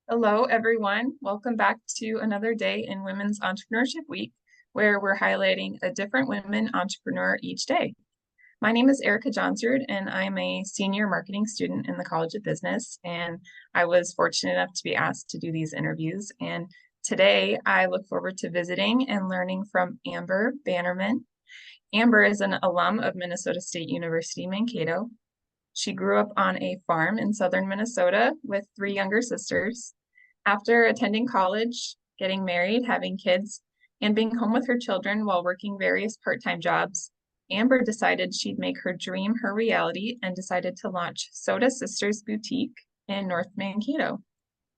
Hello, everyone. Welcome back to another day in Women's Entrepreneurship Week, where we're highlighting a different women entrepreneur each day. My name is Erica Johnsrud, and I'm a senior marketing student in the College of Business. And I was fortunate enough to be asked to do these interviews. And today I look forward to visiting and learning from Amber Bannerman. Amber is an alum of Minnesota State University, Mankato. She grew up on a farm in southern Minnesota with three younger sisters. After attending college, getting married, having kids, and being home with her children while working various part-time jobs, Amber decided she'd make her dream her reality and decided to launch Sota Sisters Boutique in North Mankato.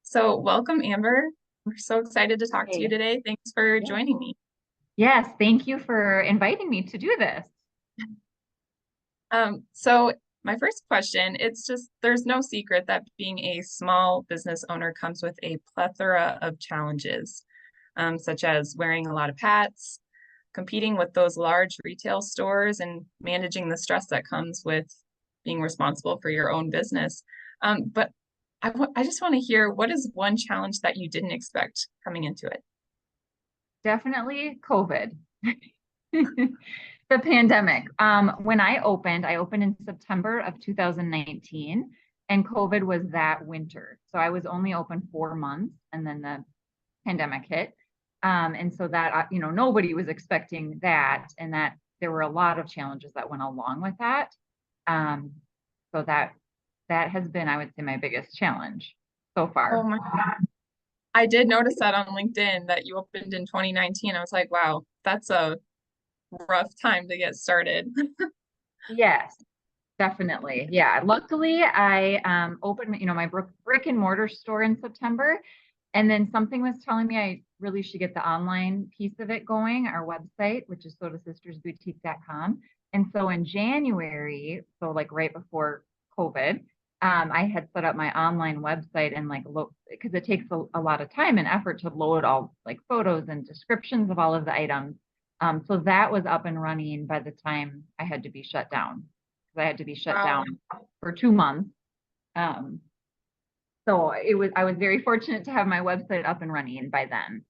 So welcome, Amber. We're so excited to talk to you Hey, today. Thanks for yeah. joining me. Yes, thank you for inviting me to do this. So my first question, it's just there's no secret that being a small business owner comes with a plethora of challenges, such as wearing a lot of hats, competing with those large retail stores, and managing the stress that comes with being responsible for your own business. But I just want to hear, what is one challenge that you didn't expect coming into it? Definitely COVID, the pandemic. When I opened in September of 2019, and COVID was that winter. So I was only open 4 months, and then the pandemic hit. And so that, nobody was expecting that, and that there were a lot of challenges that went along with that. Um, so that has been, I would say, my biggest challenge so Oh far. my, I did notice that on LinkedIn that you opened in 2019. I was like, wow, that's a rough time to get started. Yes, definitely. Yeah. Luckily, I opened, my brick and mortar store in September. And then something was telling me I really should get the online piece of it going, our website, which is sotasistersboutique.com. And so in January, so like right before COVID, I had set up my online website and like look because it takes a lot of time and effort to load all like photos and descriptions of all of the items. So that was up and running by the time I had to be shut down because I had to be shut Wow. down for 2 months. Um, so I was very fortunate to have my website up and running by then.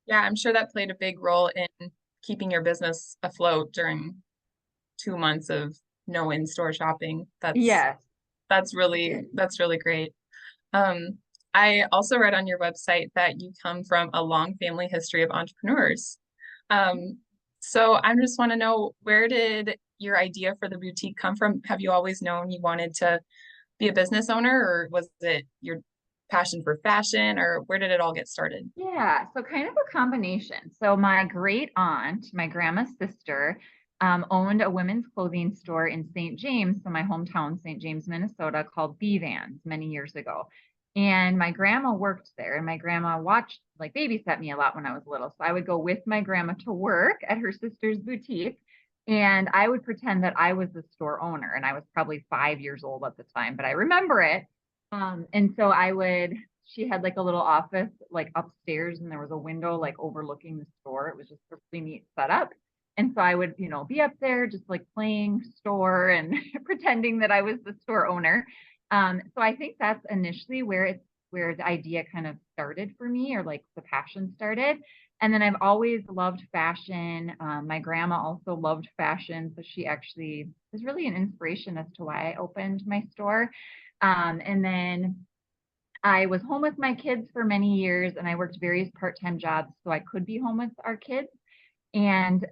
Yeah, I'm sure that played a big role in keeping your business afloat during 2 months of no in-store shopping. Yes, That's really great. Um, I also read on your website that you come from a long family history of entrepreneurs. Um, so I just want to know, where did your idea for the boutique come from? Have you always known you wanted to be a business owner, or was it your passion for fashion, or where did it all get started? yeah. So kind of a combination. So my great aunt, my grandma's sister, owned a women's clothing store in St. James, so my hometown, St. James, Minnesota, called B Vans many years ago. And my grandma worked there, and my grandma watched, like, babysat me a lot when I was little. So I would go with my grandma to work at her sister's boutique, and I would pretend that I was the store owner. And I was probably 5 years old at the time, but I remember it. And so she had like a little office like upstairs, and there was a window like overlooking the store. It was just a really neat setup. And so I would, be up there just like playing store and pretending that I was the store owner. So I think that's initially where the idea kind of started for me, or like the passion started. And then I've always loved fashion. My grandma also loved fashion, so she actually was really an inspiration as to why I opened my store. And then I was home with my kids for many years, and I worked various part-time jobs so I could be home with our kids. And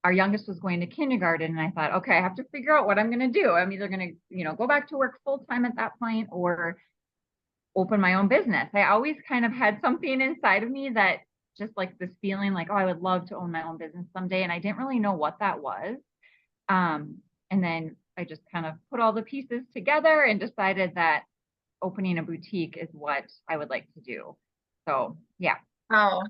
our youngest was going to kindergarten, and I thought, okay, I have to figure out what I'm going to do. I'm either going to, go back to work full time at that point or open my own business. I always kind of had something inside of me that just like this feeling like, oh, I would love to own my own business someday. And I didn't really know what that was. And then I just kind of put all the pieces together and decided that opening a boutique is what I would like to do. So, yeah. Oh,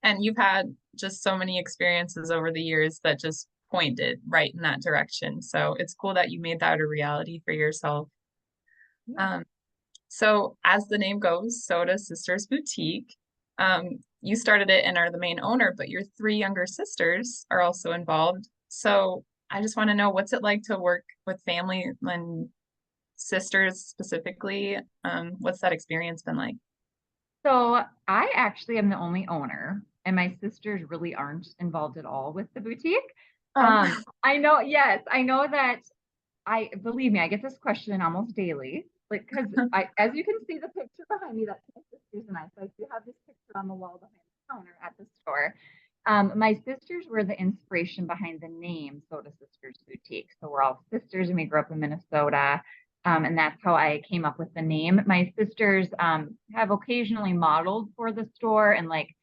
and you've had just so many experiences over the years that just pointed right in that direction. So it's cool that you made that a reality for yourself. Yeah. Um, so as the name goes, Soda Sisters Boutique, you started it and are the main owner, but your three younger sisters are also involved. So I just want to know, what's it like to work with family and sisters specifically? What's that experience been like? So I actually am the only owner, and my sisters really aren't involved at all with the boutique. Oh, I know, yes, I know that I believe me, I get this question almost daily. Like, because as you can see the picture behind me, that's my sisters and I. So I do have this picture on the wall behind the counter at the store. My sisters were the inspiration behind the name Sota Sisters Boutique. So we're all sisters and we grew up in Minnesota. And that's how I came up with the name. My sisters have occasionally modeled for the store and like,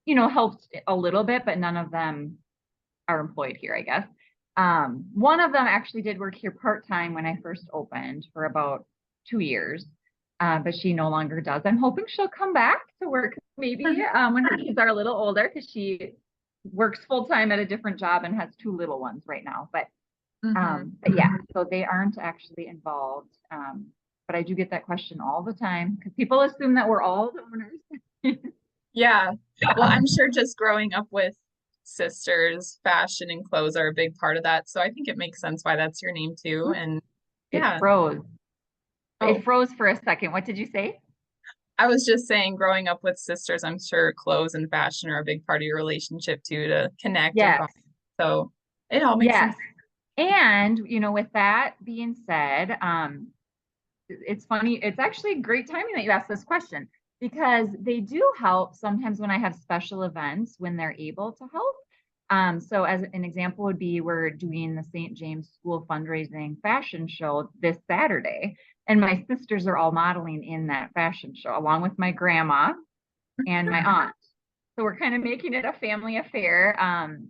helped a little bit, but none of them are employed here, I guess. One of them actually did work here part-time when I first opened for about 2 years, but she no longer does. I'm hoping she'll come back to work maybe when her kids are a little older because she works full-time at a different job and has two little ones right now. But yeah, so they aren't actually involved. But I do get that question all the time because people assume that we're all the owners. yeah. Well, I'm sure just growing up with sisters, fashion and clothes are a big part of that. So I think it makes sense why that's your name too. And It yeah. froze. Oh, It froze for a second. What did you say? I was just saying, growing up with sisters, I'm sure clothes and fashion are a big part of your relationship too, to connect and Yes, bond. So it all makes yes. sense. And, with that being said, it's funny. It's actually great timing that you asked this question because they do help sometimes when I have special events when they're able to help. So as an example would be we're doing the St. James School fundraising fashion show this Saturday, and my sisters are all modeling in that fashion show along with my grandma and my aunt. So we're kind of making it a family affair.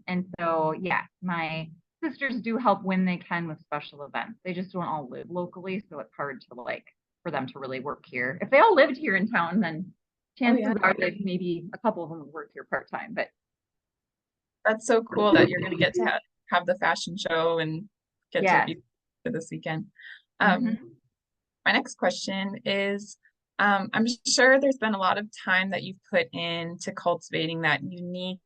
And so yeah, my sisters do help when they can with special events. They just don't all live locally, so it's hard to like for them to really work here. If they all lived here in town, then Oh chances yeah. are that maybe a couple of them would work here part-time. But That's so cool that you're going to get to have the fashion show and get to yes. be for this weekend. Um, Mm-hmm. my next question is, I'm sure there's been a lot of time that you've put into cultivating that unique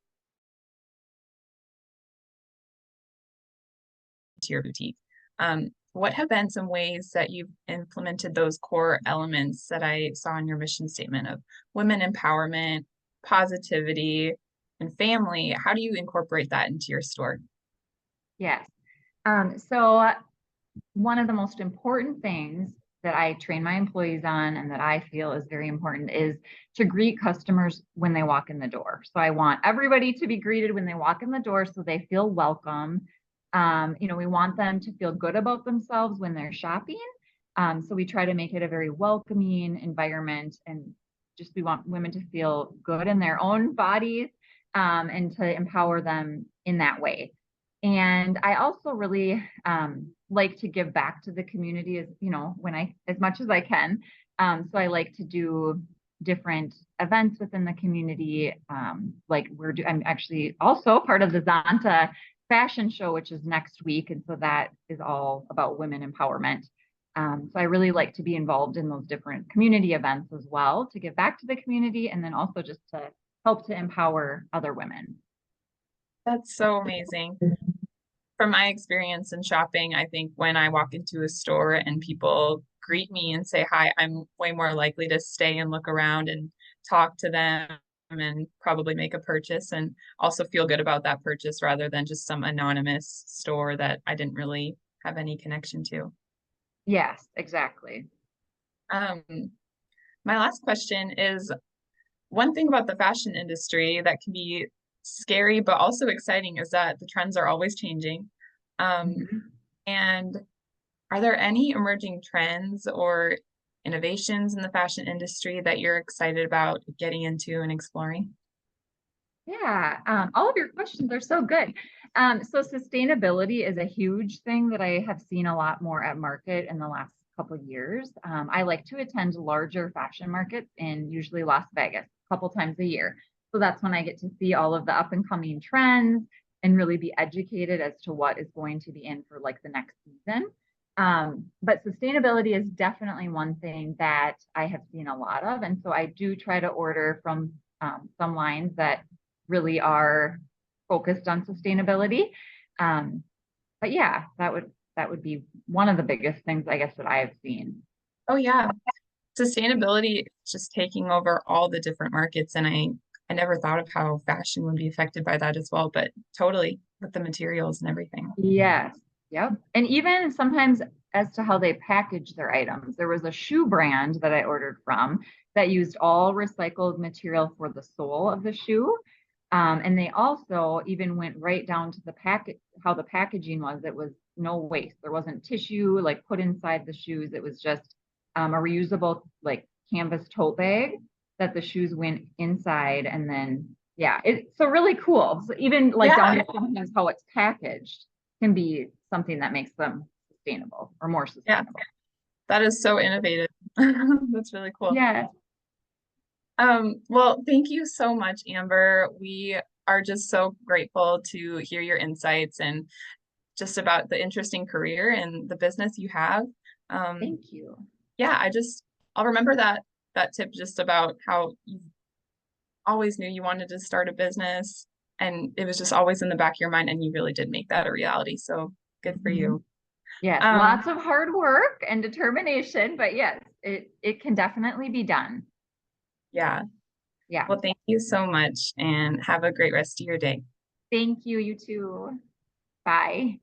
to your boutique. What have been some ways that you've implemented those core elements that I saw in your mission statement of women empowerment, positivity, and family? How do you incorporate that into your store? Yes. So one of the most important things that I train my employees on and that I feel is very important is to greet customers when they walk in the door. So I want everybody to be greeted when they walk in the door so they feel welcome. We want them to feel good about themselves when they're shopping. So we try to make it a very welcoming environment and just we want women to feel good in their own bodies and to empower them in that way. And I also really like to give back to the community as when I as much as I can. So I like to do different events within the community. Like I'm actually also part of the Zonta fashion show, which is next week, and so that is all about women empowerment. So I really like to be involved in those different community events as well to give back to the community, and then also just to help to empower other women. That's so amazing. From my experience in shopping, I think when I walk into a store and people greet me and say hi, I'm way more likely to stay and look around and talk to them and probably make a purchase and also feel good about that purchase rather than just some anonymous store that I didn't really have any connection to. Yes, exactly. Um, my last question is one thing about the fashion industry that can be scary but also exciting is that the trends are always changing. Um, Mhm. and are there any emerging trends or innovations in the fashion industry that you're excited about getting into and exploring? Yeah, all of your questions are so good. So sustainability is a huge thing that I have seen a lot more at market in the last couple of years. I like to attend larger fashion markets in usually Las Vegas a couple times a year. So that's when I get to see all of the up and coming trends and really be educated as to what is going to be in for like the next season. But sustainability is definitely one thing that I have seen a lot of. And so I do try to order from some lines that really are focused on sustainability. Um, but yeah, that would be one of the biggest things I guess that I have seen. Oh yeah. sustainability is just taking over all the different markets. And I never thought of how fashion would be affected by that as well, but totally with the materials and everything. Yes. Yep. And even sometimes as to how they package their items. There was a shoe brand that I ordered from that used all recycled material for the sole of the shoe. And they also even went right down to the packet, how the packaging was. It was no waste. There wasn't tissue like put inside the shoes. It was just a reusable like canvas tote bag that the shoes went inside. And then, yeah, it's so really cool. So even like down to sometimes how it's packaged can be something that makes them sustainable or more sustainable. Yeah, that is so innovative. That's really cool. Yeah. Well, thank you so much, Amber. We are just so grateful to hear your insights and just about the interesting career and the business you have. Thank you. Yeah, I'll remember that tip just about how you always knew you wanted to start a business and it was just always in the back of your mind and you really did make that a reality. So good for you. Yes, lots of hard work and determination, but yes, it can definitely be done. Yeah. Yeah. Well, thank you so much and have a great rest of your day. Thank you, you too. Bye.